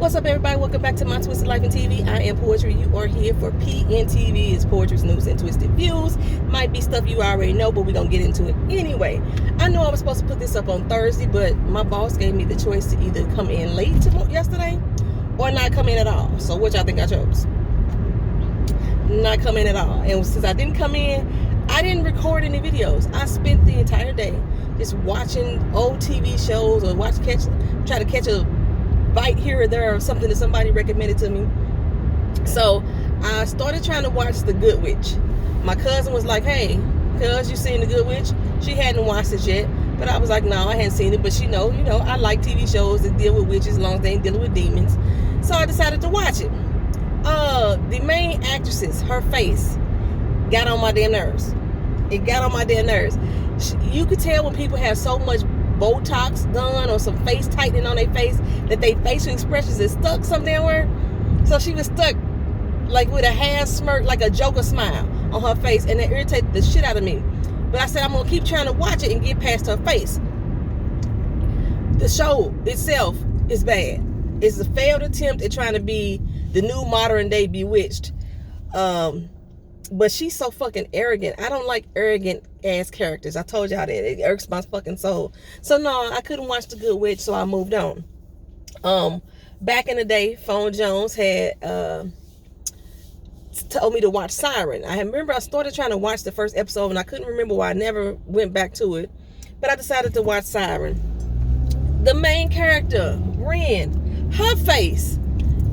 What's up, everybody? Welcome back to My Twisted Life in TV. I am Poetry. You are here for PNTV. It's Poetry's News and Twisted Views. Might be stuff you already know, but we're going to get into it anyway. I know I was supposed to put this up on Thursday, but my boss gave me the choice to either come in late yesterday or not come in at all. So which I think I chose? Not come in at all. And since I didn't come in, I didn't record any videos. I spent the entire day just watching old TV shows or try to catch a bite here or there of something that somebody recommended to me. So I started trying to watch The Good Witch. My cousin was like, hey, cuz, you seen The Good Witch? She hadn't watched it yet, but I was like, no, I hadn't seen it, but she know, I like TV shows that deal with witches as long as they ain't dealing with demons. So I decided to watch it. The main actress's, her face got on my damn nerves. It got on my damn nerves. You could tell when people have so much Botox done or some face tightening on their face that their facial expressions is stuck somewhere. So she was stuck like with a half smirk, like a Joker smile on her face, and it irritated the shit out of me. But I said I'm gonna keep trying to watch it and get past her face. The show itself is bad. It's a failed attempt at trying to be the new modern day Bewitched. But she's so fucking arrogant. I don't like arrogant ass characters. I told y'all that. It irks my fucking soul. So no, I couldn't watch The Good Witch, so I moved on. Back in the day, Phone Jones had told me to watch Siren. I remember I started trying to watch the first episode and I couldn't remember why I never went back to it. But I decided to watch Siren. The main character, Ren, her face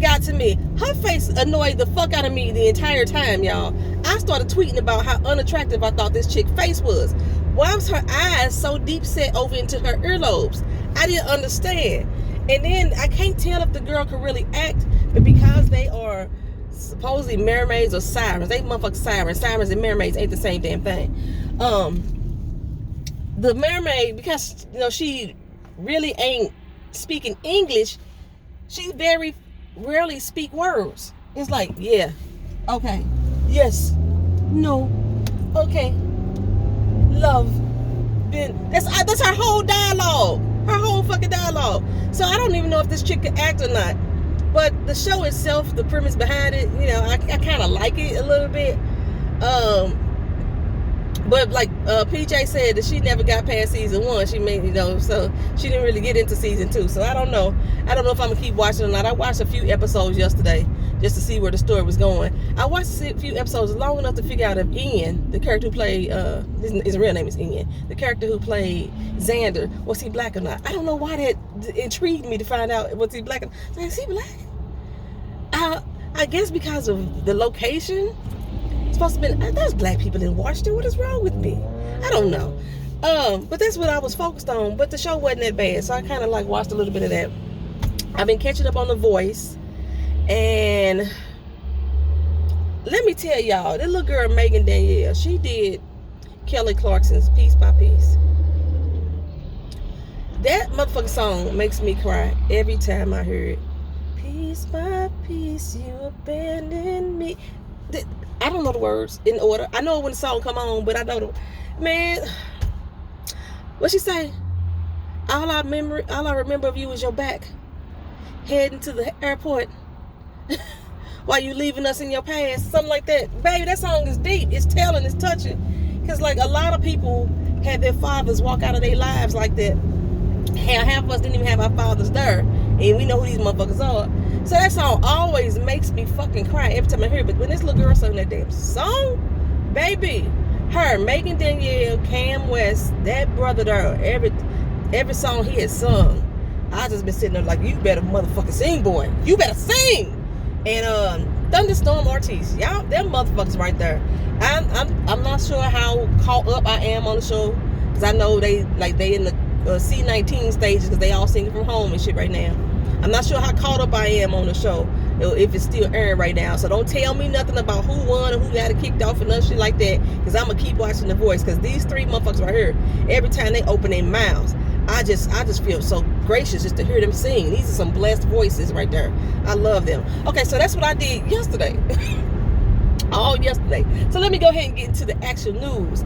got to me. Her face annoyed the fuck out of me the entire time, y'all. I started tweeting about how unattractive I thought this chick's face was. Why was her eyes so deep set over into her earlobes? I didn't understand. And then I can't tell if the girl could really act, but because they are supposedly mermaids or sirens, they motherfucking sirens. Sirens and mermaids ain't the same damn thing. The mermaid, because she really ain't speaking English, she very rarely speak words. It's like, yeah, okay, yes, no, okay, love, then that's her whole dialogue, her whole fucking dialogue. So I don't even know if this chick could act or not. But the show itself, the premise behind it, I kind of like it a little bit. But like PJ said that she never got past season 1. She made, so she didn't really get into season 2. So I don't know. I don't know if I'm gonna keep watching or not. I watched a few episodes yesterday just to see where the story was going. I watched a few episodes long enough to figure out if Ian, the character who played, his real name is Ian, the character who played Xander, was he black or not? I don't know why that intrigued me to find out was he black. Is he black? I guess because of the location. Supposed to be, there's black people in Washington. What is wrong with me? I don't know. But that's what I was focused on. But the show wasn't that bad, so I kind of like watched a little bit of that. I've been catching up on The Voice, and let me tell y'all, that little girl Megan Danielle, she did Kelly Clarkson's Piece by Piece. That motherfucking song makes me cry every time I hear it. Piece by piece, you abandoned me. I don't know the words in order. I know when the song come on, but I know man. What she say? All I remember of you is your back, heading to the airport, while you leaving us in your past, something like that. Baby, that song is deep. It's telling. It's touching. Because like a lot of people had their fathers walk out of their lives like that. Half of us didn't even have our fathers there, and we know who these motherfuckers are. So that song always makes me fucking cry every time I hear it. But when this little girl sang that damn song, baby, her, Megan Danielle, Cam West, that brother there, every song he had sung, I just been sitting there like, you better motherfucking sing, boy. You better sing. And Thunderstorm Ortiz, y'all, them motherfuckers right there. I'm not sure how caught up I am on the show, because I know they in the C19 stages because they all singing from home and shit right now. I'm not sure how caught up I am on the show, if it's still airing right now. So don't tell me nothing about who won or who got it kicked off and none shit like that, because I'm gonna keep watching The Voice. Because these three motherfuckers right here, every time they open their mouths, I just feel so gracious just to hear them sing. These are some blessed voices right there. I love them. Okay, so that's what I did yesterday. All yesterday. So let me go ahead and get into the actual news.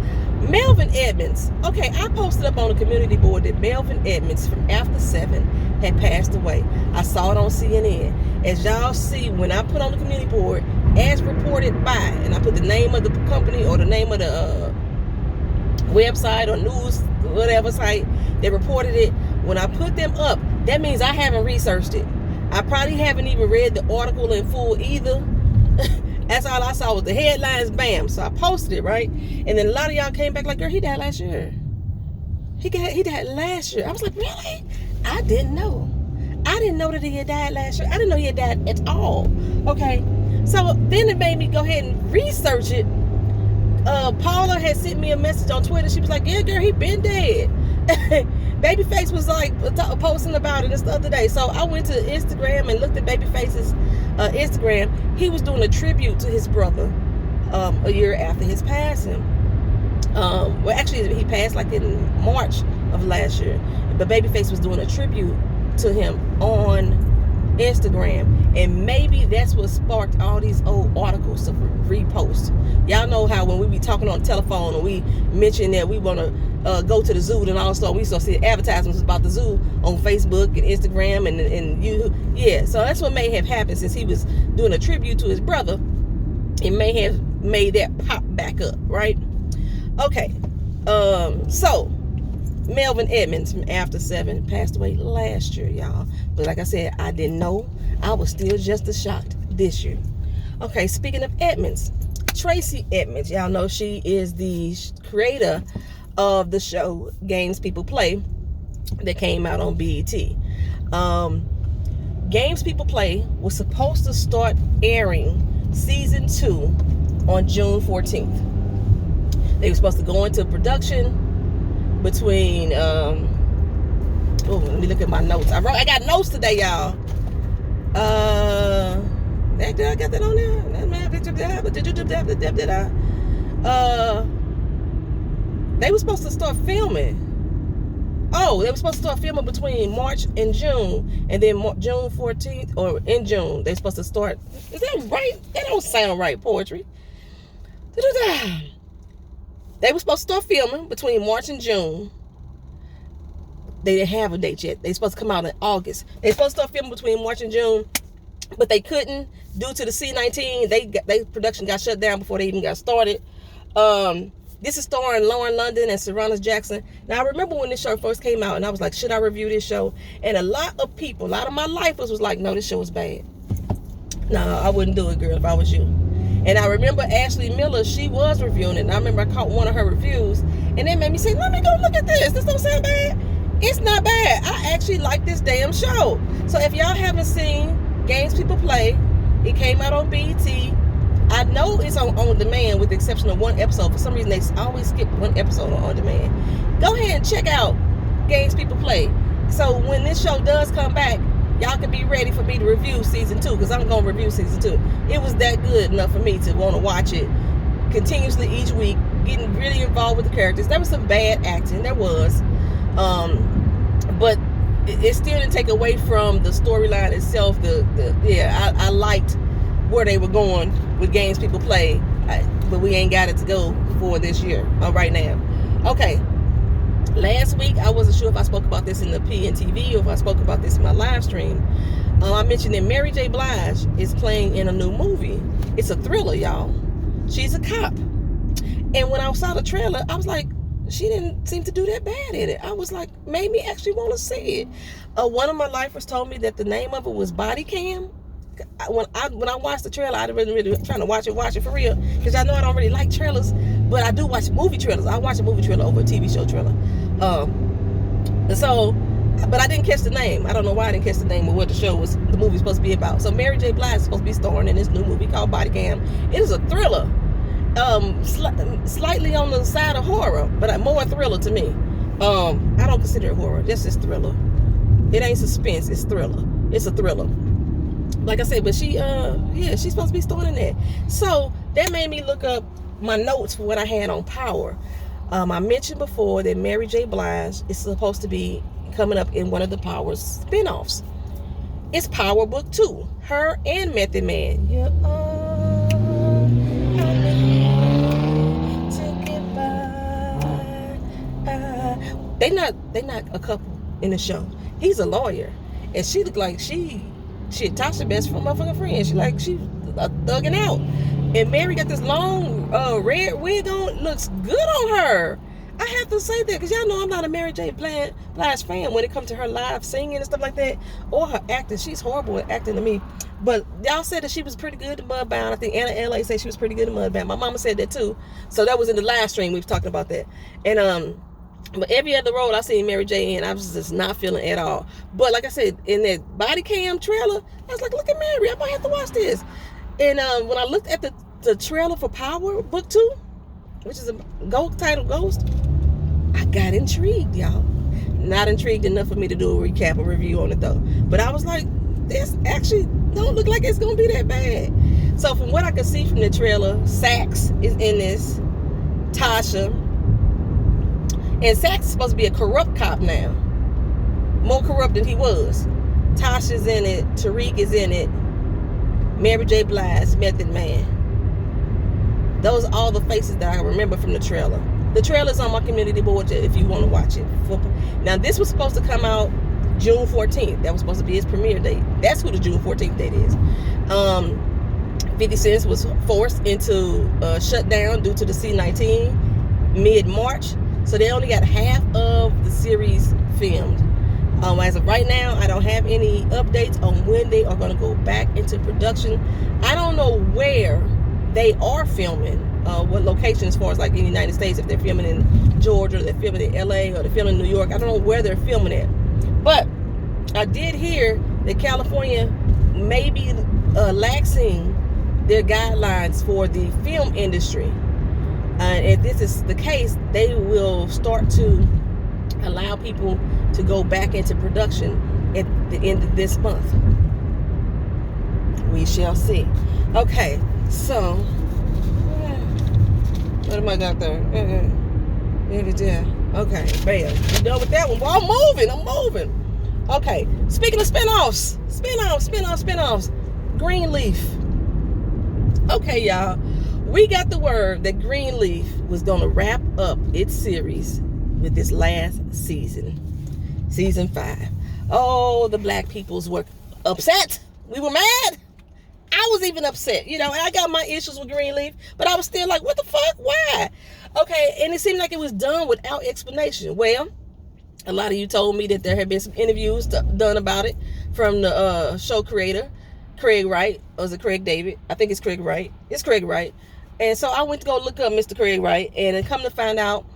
Melvin Edmonds. Okay, I posted up on the community board that Melvin Edmonds from After 7 had passed away. I saw it on CNN. As y'all see, when I put on the community board, as reported by, and I put the name of the company or the name of the website or news, whatever site that reported it, when I put them up, that means I haven't researched it. I probably haven't even read the article in full either. That's all I saw was the headlines, bam. So I posted it, right? And then a lot of y'all came back like, girl, he died last year. He died last year. I was like, really? I didn't know. I didn't know that he had died last year. I didn't know he had died at all. Okay. So then it made me go ahead and research it. Paula had sent me a message on Twitter. She was like, yeah, girl, he been dead. Babyface was like posting about it the other day. So I went to Instagram and looked at Babyface's Instagram. He was doing a tribute to his brother a year after his passing. Well, actually, he passed like in March of last year. But Babyface was doing a tribute to him on Instagram, and maybe that's what sparked all these old articles to repost. Y'all know how when we be talking on the telephone and we mention that we want to go to the zoo, and all of a sudden we start seeing advertisements about the zoo on Facebook and Instagram and you, yeah. So that's what may have happened since he was doing a tribute to his brother. It may have made that pop back up, right? Okay, so Melvin Edmonds from After 7 passed away last year, y'all. But like I said, I didn't know. I was still just as shocked this year. Okay, speaking of Edmonds, Tracy Edmonds, y'all know she is the creator of the show Games People Play that came out on BET. Games People Play was supposed to start airing season 2 on June 14th. They were supposed to go into production between let me look at my notes. I got notes today, y'all. Did I get that on there? They were supposed to start filming. Oh, they were supposed to start filming between March and June, and then June 14th, or in June, they're supposed to start. Is that right? That don't sound right, poetry. They were supposed to start filming between March and June. They didn't have a date yet. They're supposed to come out in August. They're supposed to start filming between March and June, but they couldn't due to the C-19. They production got shut down before they even got started. This is starring Lauren London and Serrana Jackson. Now, I remember when this show first came out, and I was like, should I review this show? And a lot of people, a lot of my lifers was like, no, this show is bad. No, I wouldn't do it, girl, if I was you. And I remember Ashley Miller, she was reviewing it. And I remember I caught one of her reviews. And that made me say, let me go look at this. This don't sound bad. It's not bad. I actually like this damn show. So if y'all haven't seen Games People Play, it came out on BET. I know it's on demand with the exception of one episode. For some reason, they always skip one episode on demand. Go ahead and check out Games People Play. So when this show does come back, y'all can be ready for me to review season 2, because I'm going to review season 2. It was that good enough for me to want to watch it continuously each week, getting really involved with the characters. There was some bad acting, there was. But it still didn't take away from the storyline itself. I liked where they were going with Games People Play, but we ain't got it to go for this year, right now. Okay. Last week, I wasn't sure if I spoke about this in the PNTV or if I spoke about this in my live stream. I mentioned that Mary J. Blige is playing in a new movie. It's a thriller, y'all. She's a cop. And when I saw the trailer, I was like, she didn't seem to do that bad in it. I was like, made me actually want to see it. One of my lifers told me that the name of it was Body Cam. When I watched the trailer, I wasn't really trying to watch it for real, because I know I don't really like trailers, but I do watch movie trailers. I watch a movie trailer over a TV show trailer. But I didn't catch the name. I don't know why I didn't catch the name of what the movie was supposed to be about. So Mary J. Blige is supposed to be starring in this new movie called Body Cam. It is a thriller, slightly on the side of horror, but more thriller to me. I don't consider it horror. This is thriller. It ain't suspense. It's thriller. It's a thriller. Like I said, but she's supposed to be starring in that. So that made me look up my notes for what I had on Power. I mentioned before that Mary J. Blige is supposed to be coming up in one of the Power spinoffs. It's Power Book 2. Her and Method Man. You're all I need to get by. They not a couple in the show. He's a lawyer. And she looked like Tasha best motherfucking friend. She thugging out. And Mary got this long red wig on. Looks good on her. I have to say that because y'all know I'm not a Mary J. Blige fan when it comes to her live singing and stuff like that, or her acting. She's horrible at acting to me. But y'all said that she was pretty good in Mudbound. I think Anna LA said she was pretty good in Mudbound. My mama said that too. So that was in the live stream. We was talking about that. And but every other role I seen Mary J. in, I was just not feeling at all. But like I said, in that body cam trailer, I was like, look at Mary. I might have to watch this. And when I looked at the trailer for Power Book 2, which is a titled Ghost, I got intrigued, y'all. Not intrigued enough for me to do a recap or review on it though. But I was like, this actually don't look like it's gonna be that bad. So from what I could see from the trailer, Sax is in this, Tasha. And Sax is supposed to be a corrupt cop now. More corrupt than he was. Tasha's in it, Tariq is in it, Mary J. Blige, Method Man. Those are all the faces that I remember from the trailer. The trailer's on my community board if you want to watch it. Now, this was supposed to come out June 14th. That was supposed to be his premiere date. That's who the June 14th date is. 50 Cent was forced into shutdown due to the C-19 mid-March. So they only got half of the series filmed. As of right now, I don't have any updates on when they are going to go back into production. I don't know where they are filming, what location as far as like in the United States, if they're filming in Georgia, or they're filming in LA, or they're filming in New York. I don't know where they're filming at. But I did hear that California may be laxing their guidelines for the film industry. If this is the case, they will start to allow people to go back into production at the end of this month. We shall see. Okay, so what am I got there? Okay, bam. You done with that one? Well, I'm moving. Okay, speaking of spinoffs. Greenleaf. Okay, y'all. We got the word that Greenleaf was going to wrap up its series with this last season. Season 5. Oh, the black peoples were upset. We were mad. I was even upset. You know, I got my issues with Greenleaf, but I was still like, what the fuck? Why? Okay, and it seemed like it was done without explanation. Well, a lot of you told me that there had been some interviews done about it from the show creator, Craig Wright. Or is it Craig David? I think it's Craig Wright. It's Craig Wright. And so I went to go look up Mr. Craig Wright, and come to find out,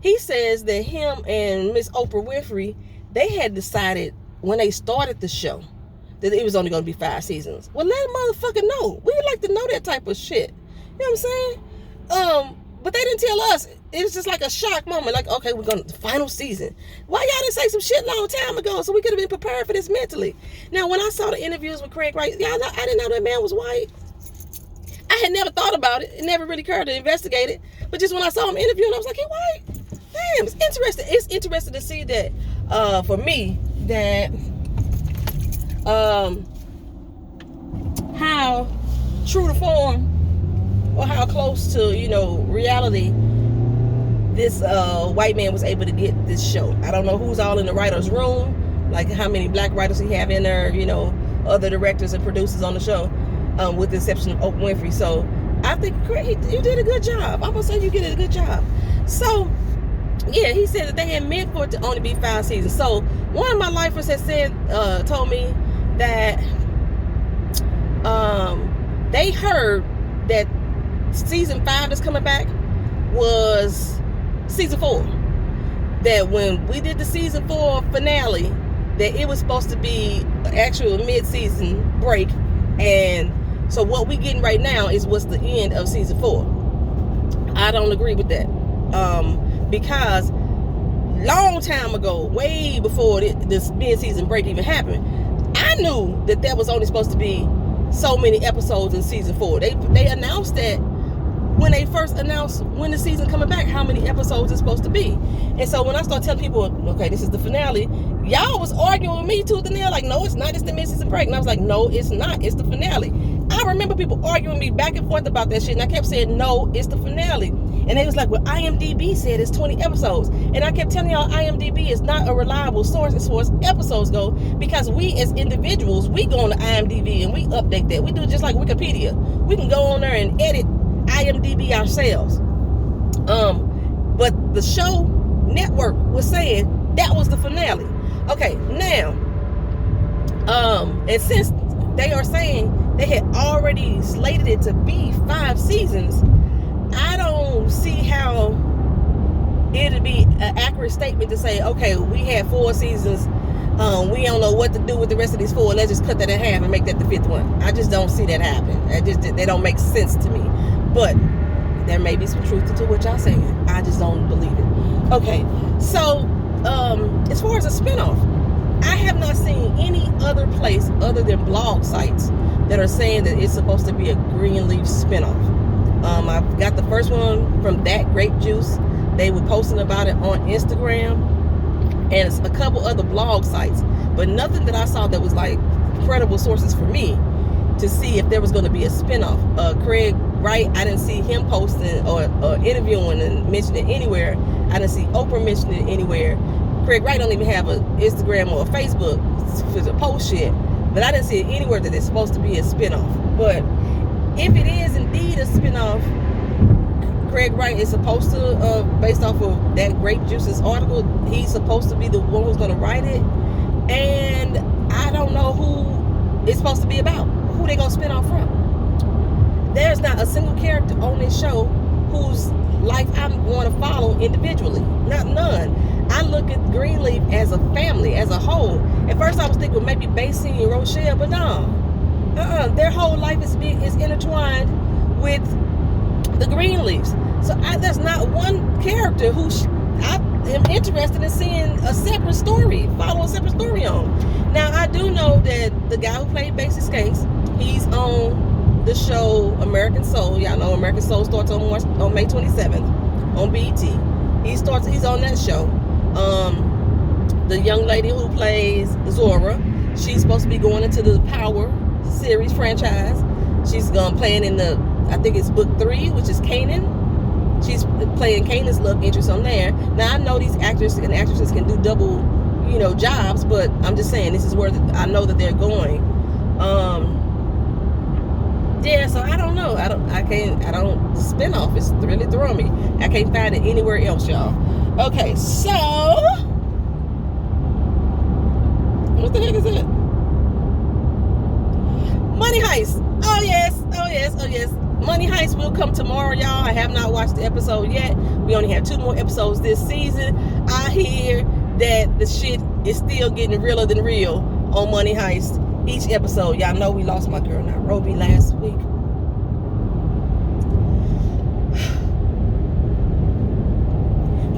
he says that him and Miss Oprah Winfrey, they had decided when they started the show that it was only going to be 5 seasons. Well, let a motherfucker know. We would like to know that type of shit. You know what I'm saying? But they didn't tell us. It was just like a shock moment. Like, okay, we're going to the final season. Why y'all didn't say some shit long time ago so we could have been prepared for this mentally? Now, when I saw the interviews with Craig Wright, y'all know, I didn't know that man was white. I had never thought about it. It never really occurred to investigate it. But just when I saw him interviewing, I was like, he white? Damn, it's interesting. It's interesting to see that, for me, that how true to form or how close to, you know, reality this white man was able to get this show. I don't know who's all in the writer's room, like how many black writers he have in there, you know, other directors and producers on the show. With the exception of Oprah Winfrey. So I think you did a good job. I'm gonna say you did a good job. So yeah, he said that they had meant for it to only be 5 seasons. So one of my lifers had said, told me that they heard that season 5 that's coming back was season 4. That when we did the season 4 finale, that it was supposed to be an actual mid-season break, and so what we getting right now is what's the end of season 4. I don't agree with that. Because long time ago, way before this mid-season break even happened, I knew that there was only supposed to be so many episodes in season 4. They announced that when they first announced when the season coming back, how many episodes it's supposed to be. And so when I start telling people, okay, this is the finale, y'all was arguing with me tooth and nail, like, no, it's not, it's the mid-season break. And I was like, no, it's not, it's the finale. I remember people arguing with me back and forth about that shit, and I kept saying, no, it's the finale. And it was like, well, IMDb said it's 20 episodes. And I kept telling y'all, IMDb is not a reliable source as far as episodes go, because we as individuals, we go on to IMDb and we update that. We do it just like Wikipedia. We can go on there and edit IMDb ourselves. But the show network was saying that was the finale. Okay, now, and since they are saying they had already slated it to be 5 seasons, I don't see how it'd be an accurate statement to say, okay, we had 4 seasons, we don't know what to do with the rest of these 4, let's just cut that in half and make that the 5th one. I just don't see that happen. They don't make sense to me. But there may be some truth to what y'all saying. I just don't believe it. Okay, so as far as a spinoff, I have not seen any other place other than blog sites that are saying that it's supposed to be a Greenleaf spinoff. I've got the first one from That Grape Juice. They were posting about it on Instagram, and it's a couple other blog sites, but nothing that I saw that was like credible sources for me to see if there was going to be a spinoff. Craig Wright, I didn't see him posting or interviewing and mentioning it anywhere. I didn't see Oprah mentioning it anywhere. Craig Wright don't even have an Instagram or a Facebook to post shit, but I didn't see it anywhere that it's supposed to be a spinoff. But if it is indeed a spinoff, Craig Wright is supposed to, based off of That Grape Juice's article, he's supposed to be the one who's going to write it. And I don't know who it's supposed to be about, who they going to spin off from. There's not a single character on this show whose life I want to follow individually. Not none. I look at Greenleaf as a family, as a whole. At first I was thinking maybe Basie and Rochelle, but no. Their whole life is intertwined with the Greenleafs. So there's not one character who I am interested in seeing a separate story, follow a separate story on. Now, I do know that the guy who played Basie Skakes, he's on the show American Soul. Y'all know American Soul starts on May 27th on BET. He's on that show. The young lady who plays Zora, she's supposed to be going into the Power series franchise. She's playing in I think it's book 3, which is Kanan. She's playing Kanan's love interest on there. Now, I know these actors and actresses can do double, jobs, but I'm just saying this is where I know that they're going. Yeah, so I don't know. Spin off. It's really throwing me. I can't find it anywhere else, y'all. Okay, so what the heck is it? Money Heist. Oh yes. Money Heist will come tomorrow, y'all. I have not watched the episode yet. We only have 2 more episodes this season. I hear that the shit is still getting realer than real on Money Heist. Each episode, y'all know we lost my girl Nairobi last week.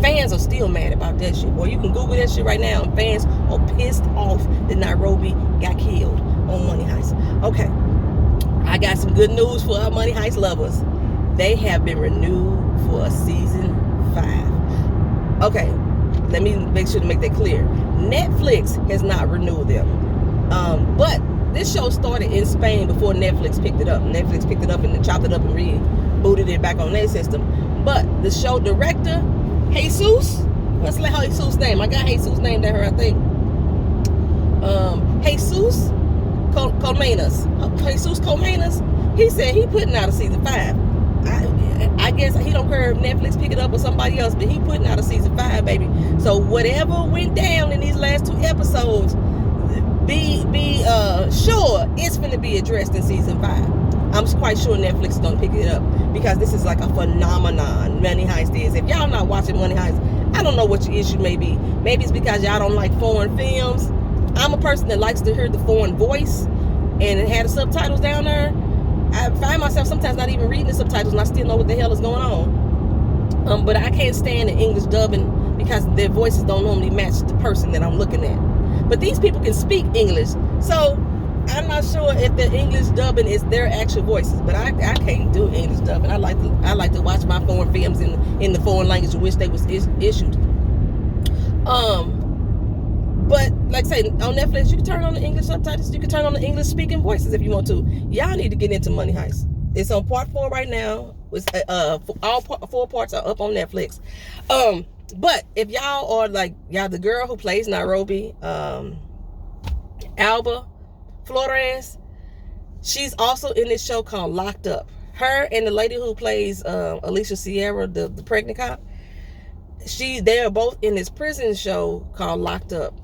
Fans are still mad about that shit. Boy, you can Google that shit right now, and fans are pissed off that Nairobi got killed on Money Heist. Okay, I got some good news for our Money Heist lovers. They have been renewed for a season 5. Okay, let me make sure to make that clear. Netflix has not renewed them. But this show started in Spain before Netflix picked it up. Netflix picked it up and chopped it up and rebooted it back on their system. But the show director, Jesus, what's Jesus' name? I got Jesus' name down here, I think. Jesus Colmenas. He said he putting out a season 5. I guess he don't care if Netflix pick it up or somebody else, but he putting out a season 5, baby. So whatever went down in these last 2 episodes, be sure it's going to be addressed in season 5. I'm quite sure Netflix is going to pick it up because this is like a phenomenon. Money Heist is. If y'all not watching Money Heist, I don't know what your issue may be. Maybe it's because y'all don't like foreign films. I'm a person that likes to hear the foreign voice and had the subtitles down there. I find myself sometimes not even reading the subtitles and I still know what the hell is going on. But I can't stand the English dubbing because their voices don't normally match the person that I'm looking at. But these people can speak English, so I'm not sure if the English dubbing is their actual voices. But I can't do English dubbing. I like to watch my foreign films in the foreign language in which they was issued. But like I say, on Netflix, you can turn on the English subtitles. You can turn on the English speaking voices if you want to. Y'all need to get into Money Heist. It's on part 4 right now. Was four parts are up on Netflix. But if y'all are like the girl who plays Nairobi, Alba Flores, she's also in this show called Locked Up. Her and the lady who plays Alicia Sierra, the pregnant cop, they are both in this prison show called Locked Up.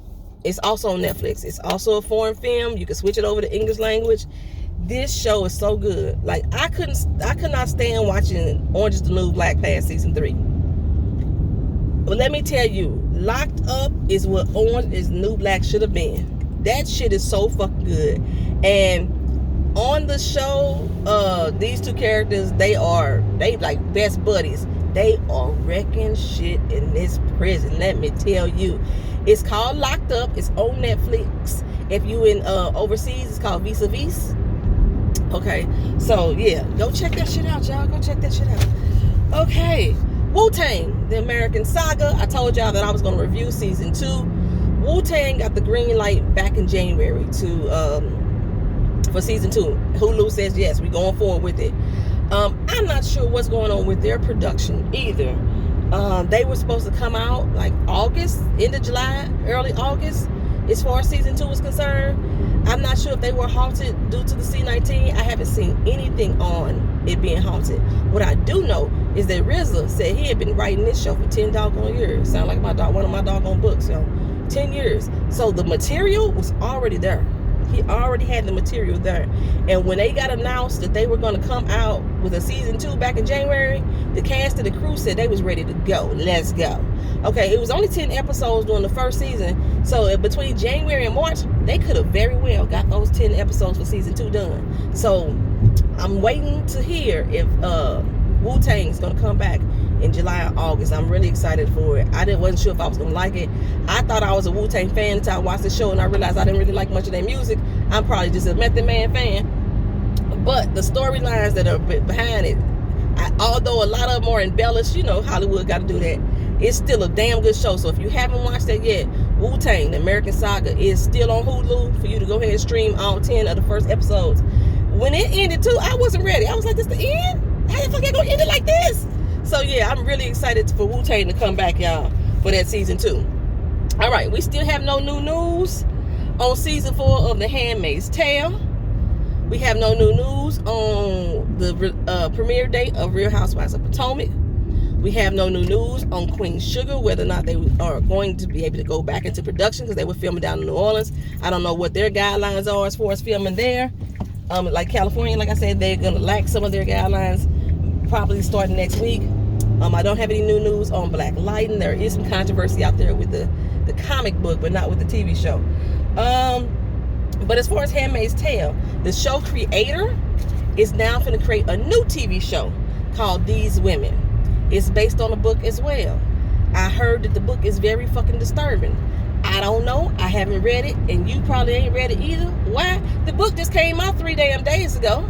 It's also on Netflix. It's also a foreign film. You can switch it over to English language. This show is so good. Like I could not stand watching Orange is the New Black past season 3. But let me tell you, Locked Up is what Orange is the New Black should have been. That shit is so fucking good. And on the show, these two characters, they like best buddies. They are wrecking shit in this prison. Let me tell you. It's called Locked Up. It's on Netflix. If you in overseas, it's called Vis a Vis. Okay, so yeah, go check that shit out, y'all. Go check that shit out. Okay, Wu-Tang, the American Saga. I told y'all that I was going to review season 2. Wu-Tang got the green light back in January for season 2. Hulu says yes, we're going forward with it. I'm not sure what's going on with their production either. They were supposed to come out like August, end of July, early August, as far as season 2 is concerned. I'm not sure if they were halted due to the C-19. I haven't seen anything on it being halted. What I do know is that RZA said he had been writing this show for 10 doggone years. Sound like one of my doggone books, yo. 10 years. So the material was already there. He already had the material there. And when they got announced that they were going to come out with a season 2 back in January, the cast and the crew said they was ready to go. Let's go. Okay, it was only 10 episodes during the first season. So between January and March, they could have very well got those 10 episodes for season 2 done. So I'm waiting to hear if Wu-Tang is going to come back in July or August. I'm really excited for it. Wasn't sure if I was going to like it. I thought I was a Wu-Tang fan until I watched the show and I realized I didn't really like much of their music. I'm probably just a Method Man fan. But the storylines that are behind it, although a lot of them are embellished, you know, Hollywood got to do that. It's still a damn good show. So if you haven't watched that yet, Wu-Tang, the American Saga, is still on Hulu for you to go ahead and stream all 10 of the first episodes. When it ended too, I wasn't ready. I was like, this the end? How the fuck I gonna end it like this? So yeah, I'm really excited for Wu-Tang to come back, y'all, for that season 2. All right, we still have no new news on season 4 of The Handmaid's Tale. We have no new news on the premiere date of Real Housewives of Potomac. We have no new news on Queen Sugar, whether or not they are going to be able to go back into production, because they were filming down in New Orleans. I don't know what their guidelines are as far as filming there. Like California, like I said, they're going to lack some of their guidelines probably starting next week. I don't have any new news on Black Lightning. There is some controversy out there with the comic book, but not with the TV show. But as far as Handmaid's Tale, the show creator is now going to create a new TV show called These Women. It's based on a book as well. I heard that the book is very fucking disturbing. I don't know. I haven't read it, and you probably ain't read it either. Why? The book just came out 3 damn days ago.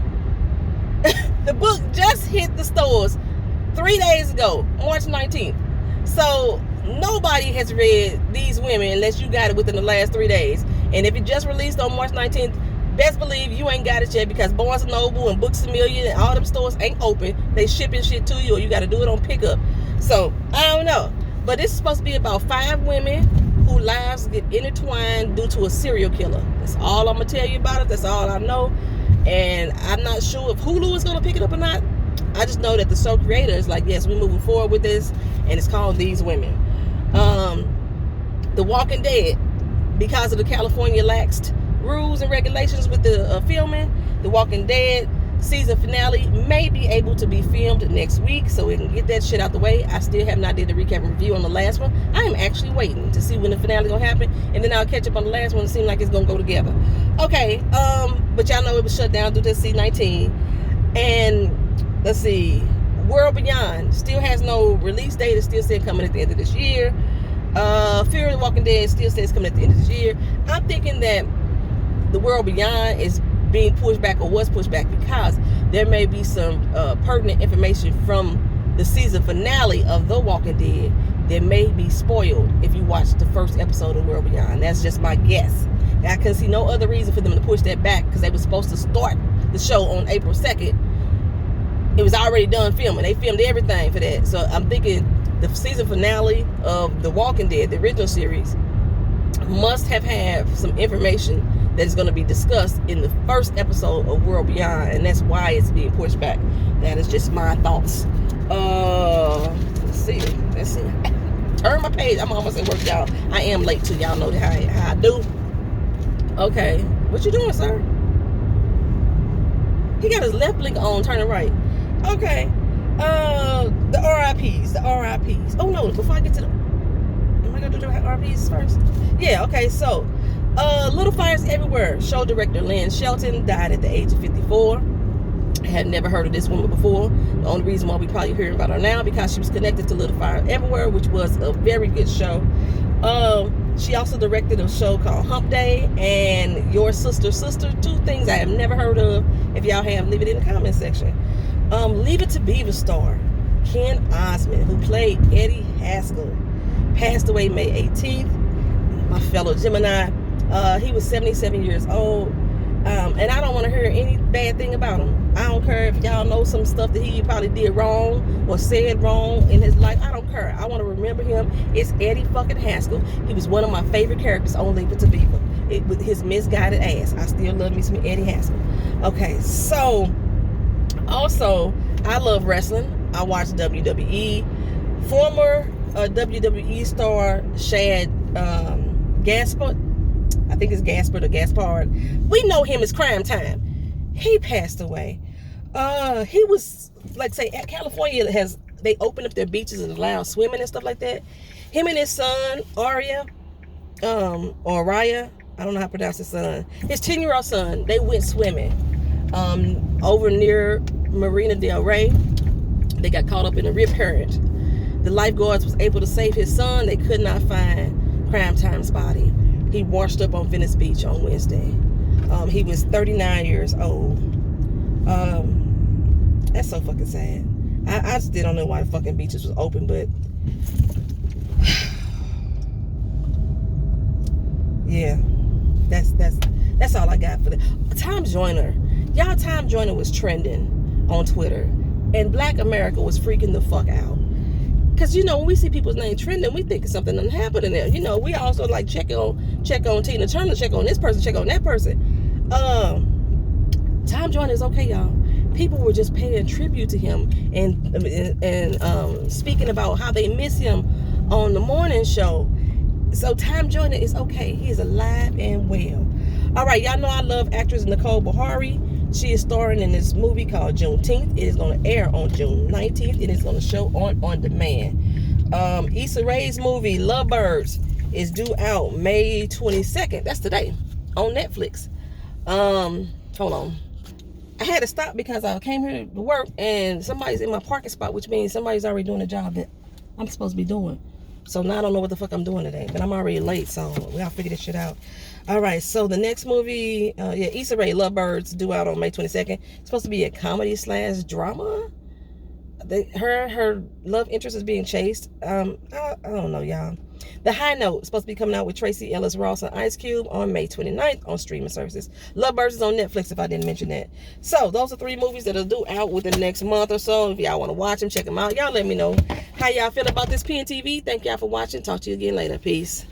The book just hit the stores 3 days ago, March 19th. So nobody has read These Women unless you got it within the last 3 days. And if it just released on March 19th, best believe you ain't got it yet, because Barnes & Noble and Books A Million and all them stores ain't open. They shipping shit to you, or you got to do it on pickup. So I don't know. But this is supposed to be about 5 women whose lives get intertwined due to a serial killer. That's all I'm going to tell you about it. That's all I know. And I'm not sure if Hulu is going to pick it up or not. I just know that the show creator is like, yes, we're moving forward with this, and it's called These Women. The Walking Dead, because of the California laxed rules and regulations with the filming, The Walking Dead season finale may be able to be filmed next week, so we can get that shit out the way. I still have not did the recap and review on the last one. I am actually waiting to see when the finale gonna happen, and then I'll catch up on the last one. It seems like it's gonna go together. Okay, but y'all know it was shut down due to C-19. And let's see, World Beyond still has no release date. It's still said coming at the end of this year. Fear of the Walking Dead still says coming at the end of this year. I'm thinking that the World Beyond is being pushed back, or was pushed back, because there may be some pertinent information from the season finale of The Walking Dead that may be spoiled if you watch the first episode of World Beyond. That's just my guess. I can see no other reason for them to push that back, because they were supposed to start the show on April 2nd. it was already done filming. They filmed everything for that. So I'm thinking the season finale of The Walking Dead, the original series, must have had some information that is going to be discussed in the first episode of World Beyond, and that's why it's being pushed back. That is just my thoughts. Let's see. Turn my page. I'm almost at work, y'all. I am late too. Y'all know how I do. Okay, what you doing, sir? He got his left blink on, turning right. Okay. The RIPs. Oh no, before I get to the, am I gonna do the RIPs first? Yeah, okay, so Little Fires Everywhere. Show director Lynn Shelton died at the age of 54. I had never heard of this woman before. The only reason why we probably hearing about her now because she was connected to Little Fire Everywhere, which was a very good show. She also directed a show called Hump Day and Your Sister, two things I have never heard of. If y'all have, leave it in the comment section. Leave It to Beaver star Ken Osmond, who played Eddie Haskell, passed away May 18th. My fellow Gemini. He was 77 years old. And I don't want to hear any bad thing about him. I don't care if y'all know some stuff that he probably did wrong or said wrong in his life. I don't care. I want to remember him. It's Eddie fucking Haskell. He was one of my favorite characters on Leave It to Beaver. With his misguided ass. I still love me some Eddie Haskell. Okay, so also I love wrestling. I watch WWE. Former WWE star Shad Gaspard. I think it's Gaspard or Gaspard. We know him as Crime Time. He passed away. He was, like, say, at California they opened up their beaches and allowed swimming and stuff like that. Him and his son, Arya, or Raya, I don't know how to pronounce his son. His 10-year-old son, they went swimming over near Marina Del Rey. They got caught up in a rip current. The lifeguards was able to save his son. They could not find Crime Time's body. He washed up on Venice Beach on Wednesday. He was 39 years old. That's so fucking sad. I still don't know why the fucking beaches was open, but yeah, that's all I got for that. Tom Joyner, y'all. Tom Joyner was trending on Twitter, and Black America was freaking the fuck out. Because, you know, when we see people's name trending, we think something done happened in there. You know, we also like check on Tina Turner, check on this person, check on that person. Tom Joyner is okay, y'all. People were just paying tribute to him and speaking about how they miss him on the morning show. So Tom Joyner is okay. He is alive and well. All right, y'all know I love actress Nicole Bahari. She is starring in this movie called Juneteenth. It is going to air on June 19th. It is going to show on demand. Issa Rae's movie Lovebirds is due out May 22nd. That's today on Netflix. Hold on. I had to stop because I came here to work and somebody's in my parking spot, which means somebody's already doing a job that I'm supposed to be doing. So now I don't know what the fuck I'm doing today, but I'm already late, so we gotta figure this shit out. All right, so the next movie, Issa Rae, Lovebirds, due out on May 22nd. It's supposed to be a comedy/drama. Her love interest is being chased. I don't know, y'all. The High Note is supposed to be coming out with Tracy Ellis Ross and Ice Cube on May 29th on streaming services. Lovebirds is on Netflix, if I didn't mention that. So those are 3 movies that are due out within the next month or so. If y'all want to watch them, check them out. Y'all let me know how y'all feel about this PNTV. Thank y'all for watching. Talk to you again later. Peace.